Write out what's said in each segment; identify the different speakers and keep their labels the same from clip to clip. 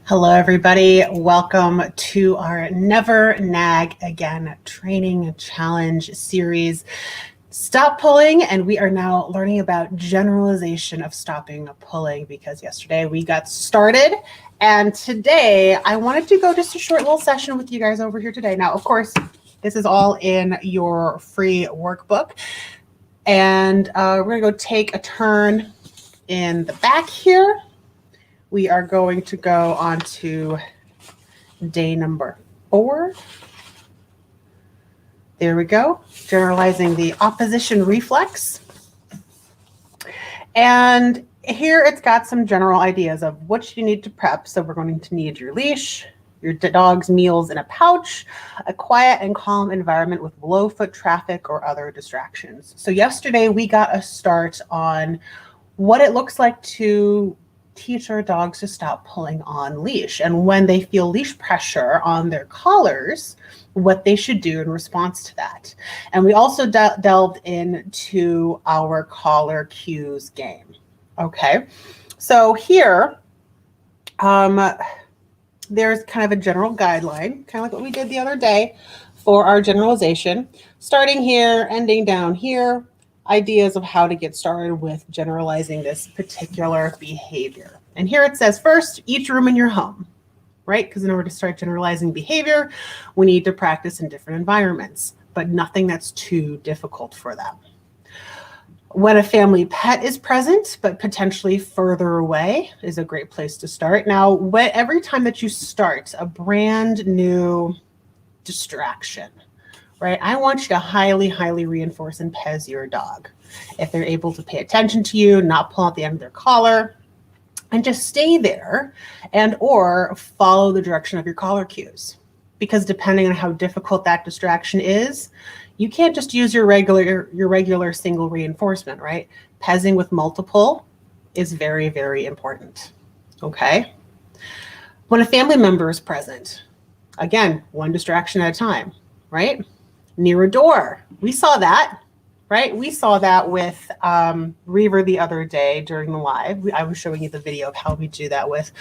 Speaker 1: Hello, everybody. Welcome to our Never Nag Again training challenge series. Stop pulling, and we are now learning about generalization of stopping pulling because yesterday we got started, and today I wanted to go just a short little session with you guys over here today. Now, of course, this is all in your free workbook, and we're going to go take a turn in the back here. We are going to go on to day number 4. There we go. Generalizing the opposition reflex. And here it's got some general ideas of what you need to prep. So we're going to need your leash, your dog's meals in a pouch, a quiet and calm environment with low foot traffic or other distractions. So yesterday we got a start on what it looks like to teach our dogs to stop pulling on leash, and when they feel leash pressure on their collars, what they should do in response to that. And we also delved into our collar cues game. Okay, so here there's kind of a general guideline, kind of like what we did the other day for our generalization, starting here, ending down here. Ideas of how to get started with generalizing this particular behavior. And here it says, first, each room in your home, right? Because in order to start generalizing behavior, we need to practice in different environments, but nothing that's too difficult for them. When a family pet is present, but potentially further away, is a great place to start. Now, every time that you start a brand new distraction, right? I want you to highly, highly reinforce and pez your dog. If they're able to pay attention to you, not pull out the end of their collar, and just stay there and or follow the direction of your collar cues. Because depending on how difficult that distraction is, you can't just use your regular single reinforcement, right? Pezzing with multiple is very, very important, okay? When a family member is present, again, one distraction at a time, right? Near a door. We saw that, right? We saw that with Reaver the other day during the live. I was showing you the video of how we do that with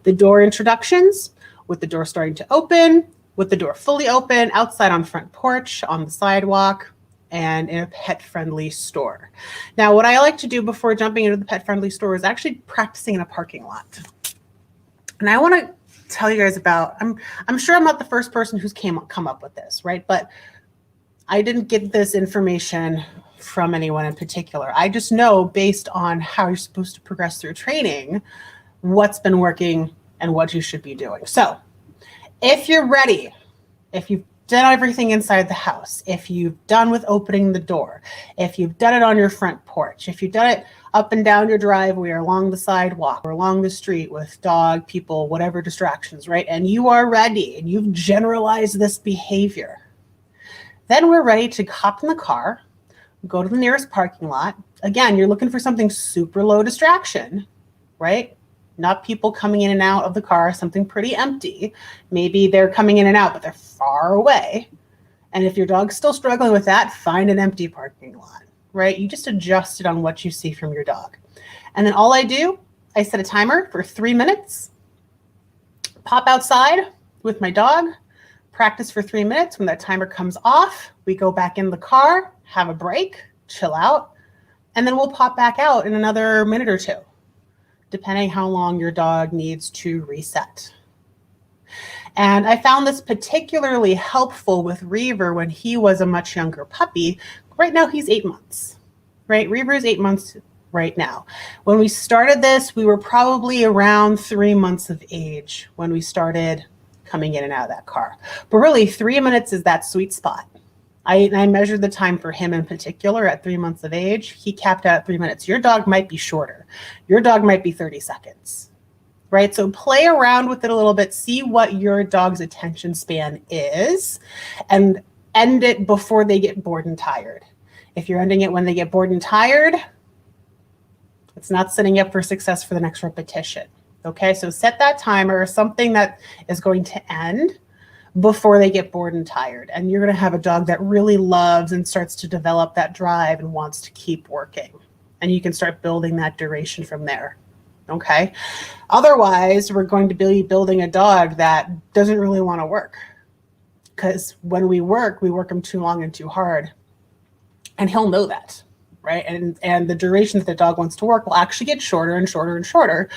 Speaker 1: the door introductions, with the door starting to open, with the door fully open, outside on front porch, on the sidewalk, and in a pet-friendly store. Now, what I like to do before jumping into the pet-friendly store is actually practicing in a parking lot. And I want to tell you guys about, I'm sure I'm not the first person who's come up with this, right? But I didn't get this information from anyone in particular. I just know based on how you're supposed to progress through training, what's been working and what you should be doing. So if you're ready, if you've done everything inside the house, if you've done with opening the door, if you've done it on your front porch, if you've done it up and down your driveway or along the sidewalk or along the street with dog, people, whatever distractions, right? And you are ready and you've generalized this behavior, then we're ready to hop in the car, go to the nearest parking lot. Again, you're looking for something super low distraction, right? Not people coming in and out of the car, something pretty empty. Maybe they're coming in and out, but they're far away. And if your dog's still struggling with that, find an empty parking lot, right? You just adjust it on what you see from your dog. And then all I do, I set a timer for 3 minutes, pop outside with my dog, practice for 3 minutes. When that timer comes off, we go back in the car, have a break, chill out, and then we'll pop back out in another minute or 2, depending how long your dog needs to reset. And I found this particularly helpful with Reaver when he was a much younger puppy. Right now he's 8 months, right? Reaver is 8 months right now. When we started this, we were probably around 3 months of age when we started coming in and out of that car. But really 3 minutes is that sweet spot. I measured the time for him in particular at 3 months of age. He capped out at 3 minutes. Your dog might be shorter. Your dog might be 30 seconds, right? So play around with it a little bit, see what your dog's attention span is, and end it before they get bored and tired. If you're ending it when they get bored and tired, it's not setting up for success for the next repetition. Okay, so set that timer, something that is going to end before they get bored and tired. And you're going to have a dog that really loves and starts to develop that drive and wants to keep working. And you can start building that duration from there. Okay. Otherwise, we're going to be building a dog that doesn't really want to work, because when we work him too long and too hard, and he'll know that, right? And the duration that the dog wants to work will actually get shorter and shorter and shorter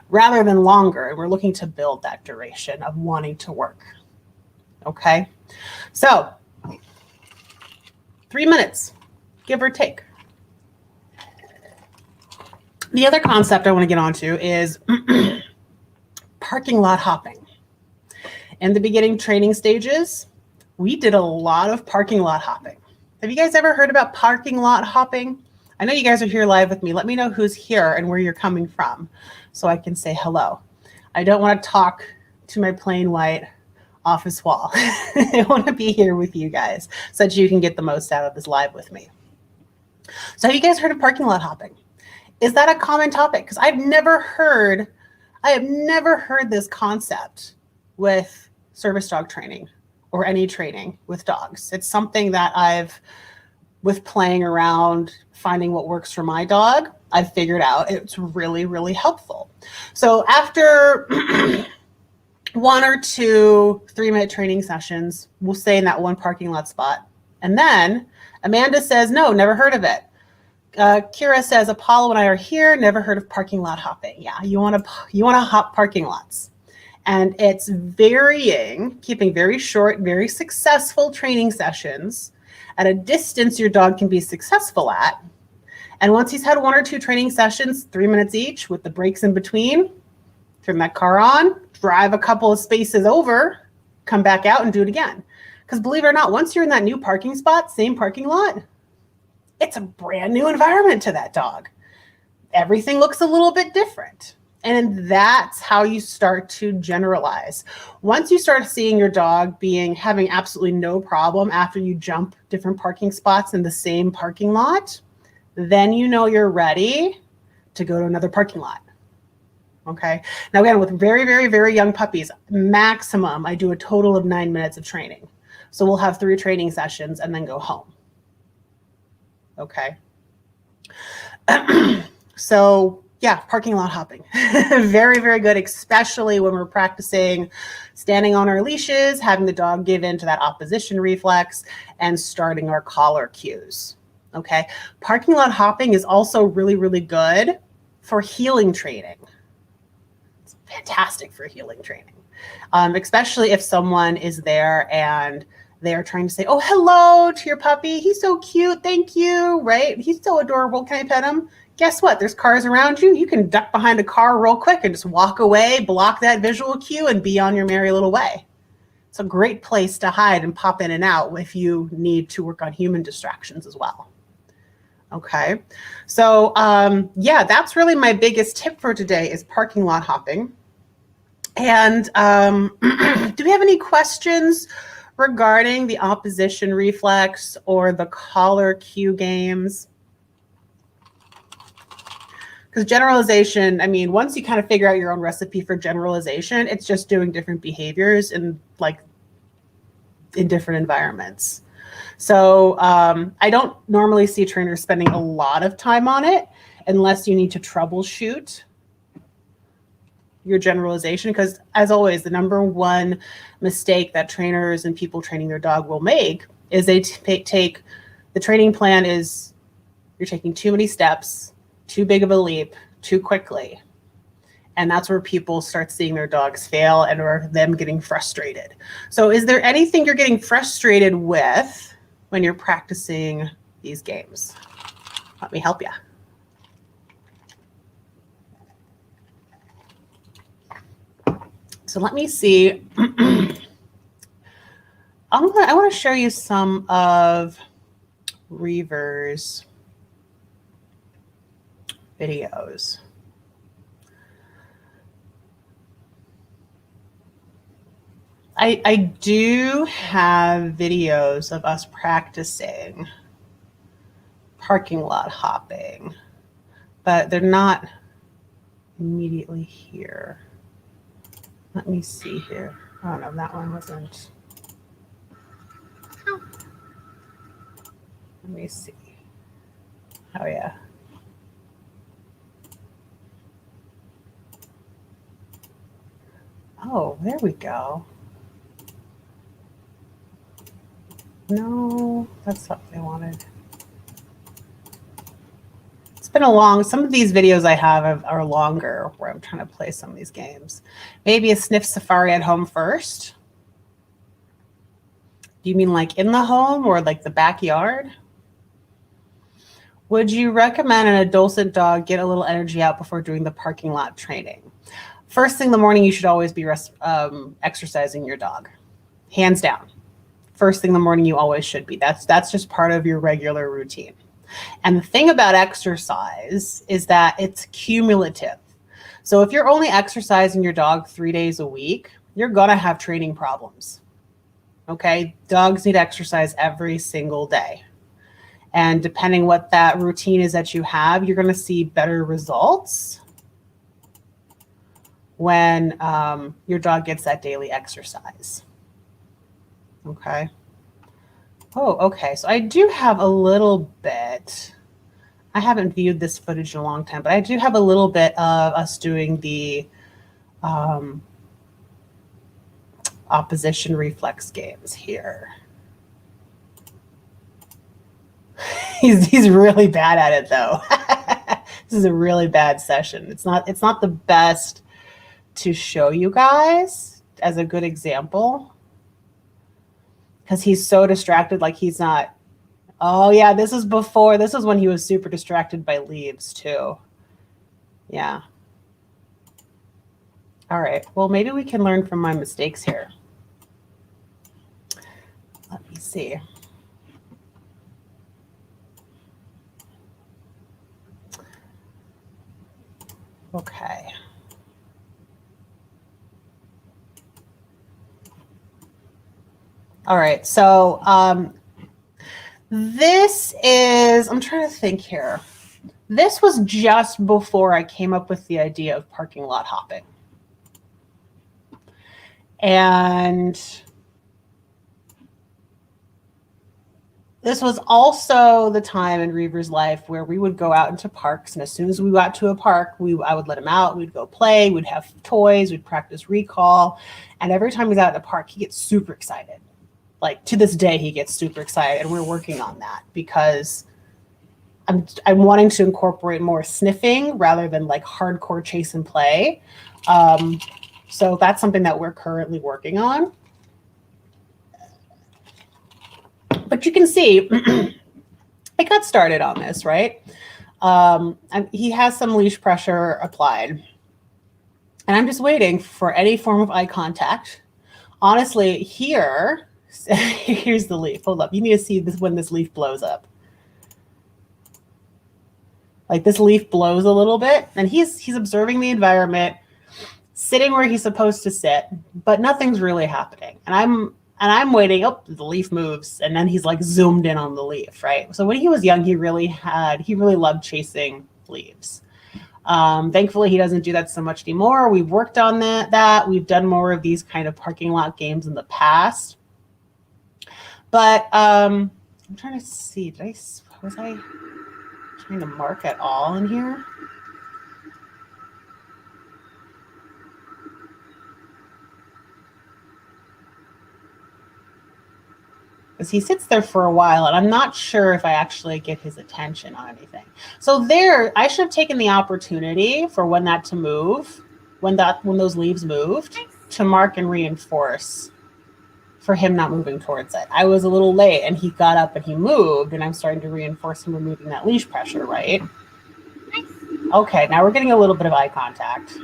Speaker 1: rather than longer. And we're looking to build that duration of wanting to work. Okay. So 3 minutes, give or take. The other concept I want to get onto is parking lot hopping. In the beginning training stages, we did a lot of parking lot hopping. Have you guys ever heard about parking lot hopping? I know you guys are here live with me. Let me know who's here and where you're coming from so I can say hello. I don't want to talk to my plain white office wall. I want to be here with you guys so that you can get the most out of this live with me. So have you guys heard of parking lot hopping? Is that a common topic? Because I have never heard this concept with service dog training or any training with dogs. It's something that with playing around, finding what works for my dog, I've figured out it's really, really helpful. So after 1 or 2 3-minute training sessions, we'll stay in that one parking lot spot. And then Amanda says, no, never heard of it. Kira says, Apollo and I are here, never heard of parking lot hopping. Yeah, you want to hop parking lots. And it's varying, keeping very short, very successful training sessions at a distance your dog can be successful at. And once he's had 1 or 2 training sessions, 3 minutes each with the breaks in between, turn that car on, drive a couple of spaces over, come back out and do it again. Because believe it or not, once you're in that new parking spot, same parking lot, it's a brand new environment to that dog. Everything looks a little bit different. And that's how you start to generalize. Once you start seeing your dog having absolutely no problem after you jump different parking spots in the same parking lot, then you know you're ready to go to another parking lot. Okay. Now, again, with very, very, very young puppies, maximum, I do a total of 9 minutes of training. So we'll have 3 training sessions and then go home. Okay. So yeah, parking lot hopping. Very, very good, especially when we're practicing standing on our leashes, having the dog give in to that opposition reflex, and starting our collar cues. Okay. Parking lot hopping is also really, really good for heeling training. It's fantastic for heeling training, especially if someone is there and they're trying to say, oh, hello to your puppy. He's so cute. Thank you. Right? He's so adorable. Can I pet him? Guess what? There's cars around you. You can duck behind a car real quick and just walk away, block that visual cue, and be on your merry little way. It's a great place to hide and pop in and out if you need to work on human distractions as well. Okay. So yeah, that's really my biggest tip for today is parking lot hopping. And do we have any questions regarding the opposition reflex or the collar cue games? Because generalization, I mean, once you kind of figure out your own recipe for generalization, it's just doing different behaviors in different environments. So I don't normally see trainers spending a lot of time on it unless you need to troubleshoot your generalization, because as always, the number one mistake that trainers and people training their dog will make is they take the training plan is you're taking too many steps, too big of a leap, too quickly. And that's where people start seeing their dogs fail and or them getting frustrated. So is there anything you're getting frustrated with when you're practicing these games? Let me help you. So let me see. I want to show you some of Reaver's videos. I do have videos of us practicing parking lot hopping, but they're not immediately here. Let me see here. Oh no, that one wasn't. Let me see. Oh yeah. Oh, there we go. No, that's not what I wanted. It's been some of these videos I have are longer where I'm trying to play some of these games. Maybe a sniff safari at home first. Do you mean like in the home or like the backyard? Would you recommend an adolescent dog get a little energy out before doing the parking lot training? First thing in the morning, you should always be exercising your dog. Hands down. First thing in the morning, you always should be. That's just part of your regular routine. And the thing about exercise is that it's cumulative. So if you're only exercising your dog 3 days a week, you're going to have training problems. Okay? Dogs need exercise every single day. And depending what that routine is that you have, you're going to see better results when your dog gets that daily exercise. Okay. Oh, okay. So I do have a little bit. I haven't viewed this footage in a long time, but I do have a little bit of us doing the opposition reflex games here. He's really bad at it though. This is a really bad session. It's not the best to show you guys as a good example because he's so distracted, like he's not. Oh yeah, this is when he was super distracted by leaves too. Yeah. All right, well, maybe we can learn from my mistakes here. Let me see. Okay. All right, so this is, I'm trying to think here. This was just before I came up with the idea of parking lot hopping. And this was also the time in Reaver's life where we would go out into parks. And as soon as we got to a park, I would let him out. We'd go play. We'd have toys. We'd practice recall. And every time he's out at the park, he gets super excited. Like to this day, he gets super excited. And we're working on that because I'm wanting to incorporate more sniffing rather than like hardcore chase and play. So that's something that we're currently working on. But you can see, I got started on this, right? He has some leash pressure applied. And I'm just waiting for any form of eye contact. Honestly, here's the leaf. Hold up. You need to see this when this leaf blows up. Like this leaf blows a little bit, and he's observing the environment, sitting where he's supposed to sit, but nothing's really happening. And I'm waiting. Oh, the leaf moves, and then he's like zoomed in on the leaf, right? So when he was young, he really loved chasing leaves. Thankfully, he doesn't do that so much anymore. We've worked on that. We've done more of these kind of parking lot games in the past. But I'm trying to see. Was I trying to mark at all in here? Because he sits there for a while, and I'm not sure if I actually get his attention on anything. So there, I should have taken the opportunity for when those leaves moved, to mark and reinforce for him not moving towards it. I was a little late, and he got up and he moved, and I'm starting to reinforce him removing that leash pressure, right? Okay, now we're getting a little bit of eye contact.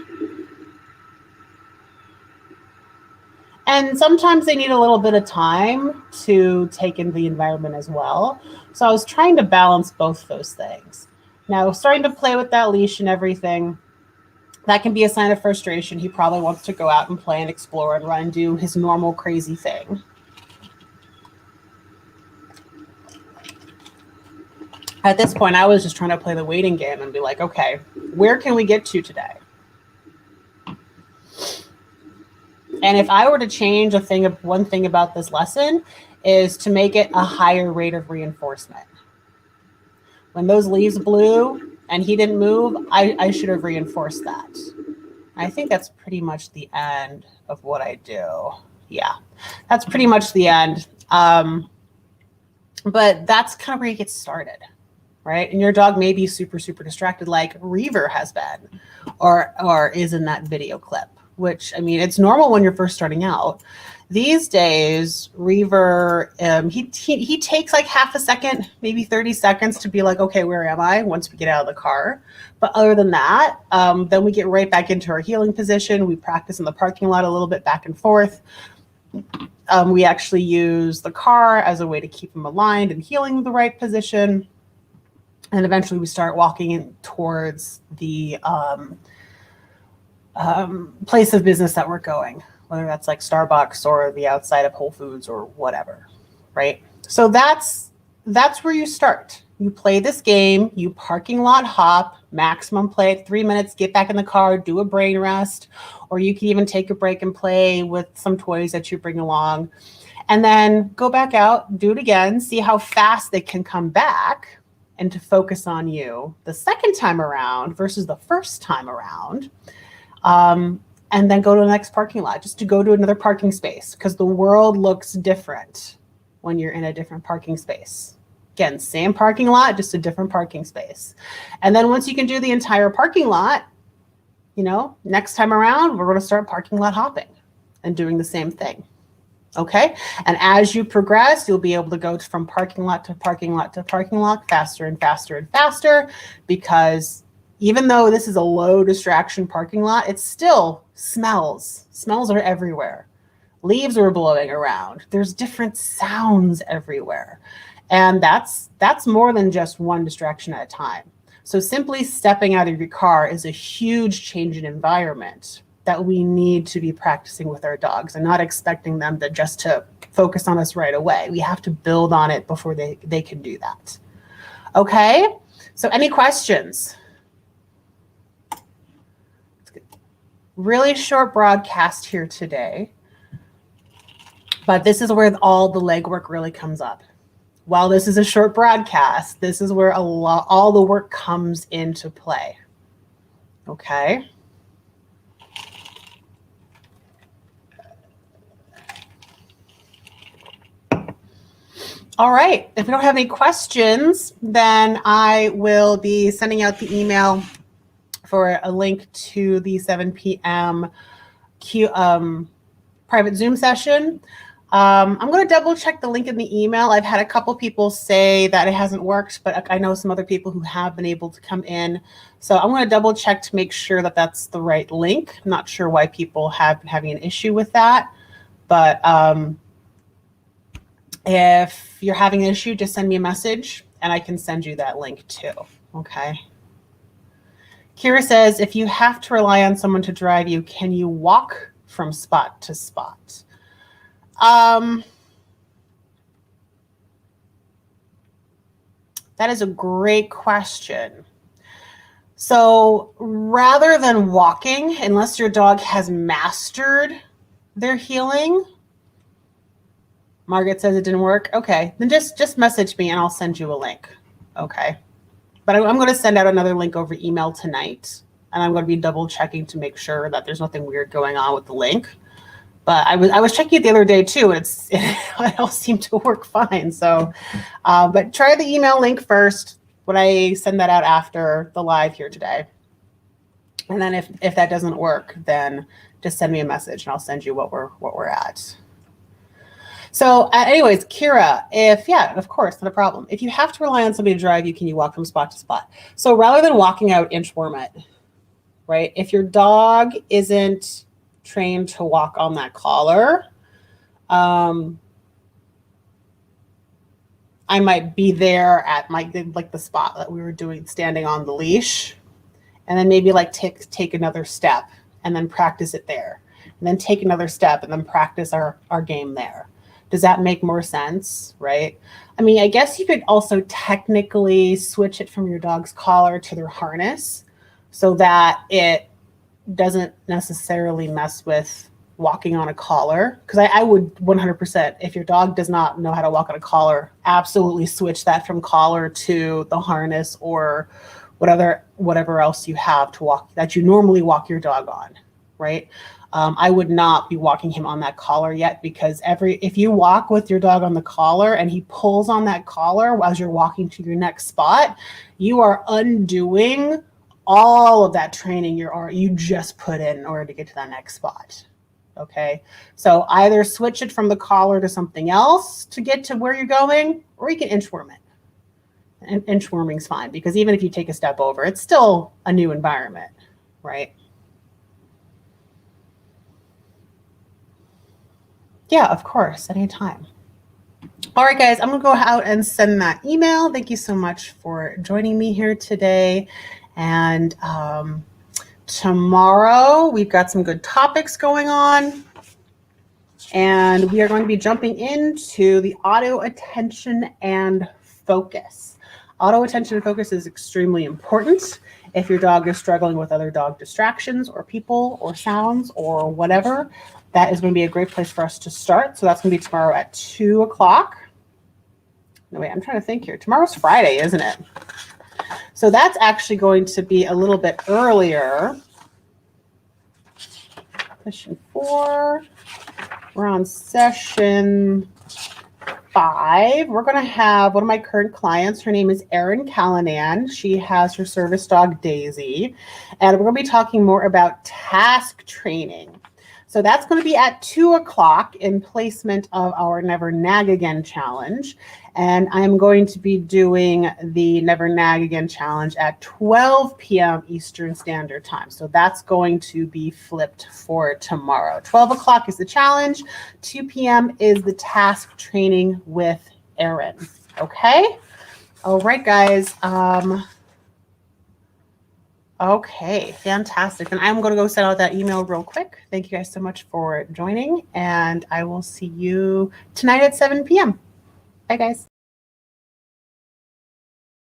Speaker 1: And sometimes they need a little bit of time to take in the environment as well. So I was trying to balance both those things. Now, starting to play with that leash and everything, that can be a sign of frustration. He probably wants to go out and play and explore and run and do his normal crazy thing. At this point, I was just trying to play the waiting game and be like, okay, where can we get to today? And if I were to change one thing about this lesson is to make it a higher rate of reinforcement. When those leaves blew and he didn't move, I should have reinforced that. I think that's pretty much the end of what I do. Yeah, that's pretty much the end. But that's kind of where you get started, right? And your dog may be super, super distracted like Reaver has been or is in that video clip, which, I mean, it's normal when you're first starting out. These days, Reaver, he takes like half a second, maybe 30 seconds to be like, okay, where am I once we get out of the car? But other than that, then we get right back into our healing position. We practice in the parking lot a little bit back and forth. We actually use the car as a way to keep him aligned and healing the right position. And eventually we start walking in towards the place of business that we're going, whether that's like Starbucks or the outside of Whole Foods or whatever, right? So that's where you start. You play this game, you parking lot hop, maximum play at 3 minutes, get back in the car, do a brain rest, or you can even take a break and play with some toys that you bring along. And then go back out, do it again, see how fast they can come back and to focus on you the second time around versus the first time around. And then go to the next parking lot, just to go to another parking space, because the world looks different when you're in a different parking space. Again, same parking lot, just a different parking space. And then once you can do the entire parking lot, you know, next time around, we're going to start parking lot hopping and doing the same thing. Okay. And as you progress, you'll be able to go from parking lot to parking lot to parking lot faster and faster and faster, because even though this is a low distraction parking lot, it still smells. Smells are everywhere. Leaves are blowing around. There's different sounds everywhere. And that's more than just one distraction at a time. So simply stepping out of your car is a huge change in environment that we need to be practicing with our dogs and not expecting them to focus on us right away. We have to build on it before they can do that. Okay, so any questions? Really short broadcast here today, but this is where all the legwork really comes up. While this is a short broadcast, this is where all the work comes into play. Okay. All right. If we don't have any questions, then I will be sending out the email for a link to the 7 p.m. Private Zoom session. I'm going to double check the link in the email. I've had a couple people say that it hasn't worked, but I know some other people who have been able to come in. So I'm going to double check to make sure that that's the right link. I'm not sure why people have been having an issue with that, but if you're having an issue, just send me a message and I can send you that link too. Okay. Kira says, if you have to rely on someone to drive you, can you walk from spot to spot? That is a great question. So rather than walking, unless your dog has mastered their healing, Margaret says it didn't work. Okay, then just message me and I'll send you a link. Okay. But I'm going to send out another link over email tonight, and I'm going to be double checking to make sure that there's nothing weird going on with the link. But I was checking it the other day too, and it all seemed to work fine. So, but try the email link first when I send that out after the live here today. And then if that doesn't work, then just send me a message and I'll send you what we're at. So anyways, Kira, of course, not a problem. If you have to rely on somebody to drive you, can you walk from spot to spot? So rather than walking out, inchworm it, right? If your dog isn't trained to walk on that collar, I might be there at the spot that we were doing, standing on the leash, and then maybe like take another step and then practice it there, and then take another step and then practice our game there. Does that make more sense, right? I mean, I guess you could also technically switch it from your dog's collar to their harness so that it doesn't necessarily mess with walking on a collar. Because I would 100%, if your dog does not know how to walk on a collar, absolutely switch that from collar to the harness or whatever else you have to walk that you normally walk your dog on. right? I would not be walking him on that collar yet, because if you walk with your dog on the collar and he pulls on that collar as you're walking to your next spot, you are undoing all of that training you just put in order to get to that next spot. Okay, so either switch it from the collar to something else to get to where you're going, or you can inchworm it. And inchworming's fine, because even if you take a step over, it's still a new environment, right? Yeah, of course, anytime. All right, guys, I'm going to go out and send that email. Thank you so much for joining me here today. And tomorrow, we've got some good topics going on. And we are going to be jumping into the auto attention and focus. Auto attention and focus is extremely important. If your dog is struggling with other dog distractions or people or sounds or whatever, that is going to be a great place for us to start. So that's going to be tomorrow at 2 o'clock. No, wait, I'm trying to think here. Tomorrow's Friday, isn't it? So that's actually going to be a little bit earlier. Session 4. We're on session 5. We're going to have one of my current clients. Her name is Erin Callanan. She has her service dog, Daisy. And we're going to be talking more about task training. So that's going to be at 2 o'clock in placement of our Never Nag Again challenge. And I'm going to be doing the Never Nag Again challenge at 12 p.m. Eastern Standard Time. So that's going to be flipped for tomorrow. 12 o'clock is the challenge. 2 p.m. is the task training with Erin. Okay? All right, guys. Okay, fantastic. And I'm going to go send out that email real quick. Thank you guys so much for joining, and I will see you tonight at 7 p.m. Bye, guys.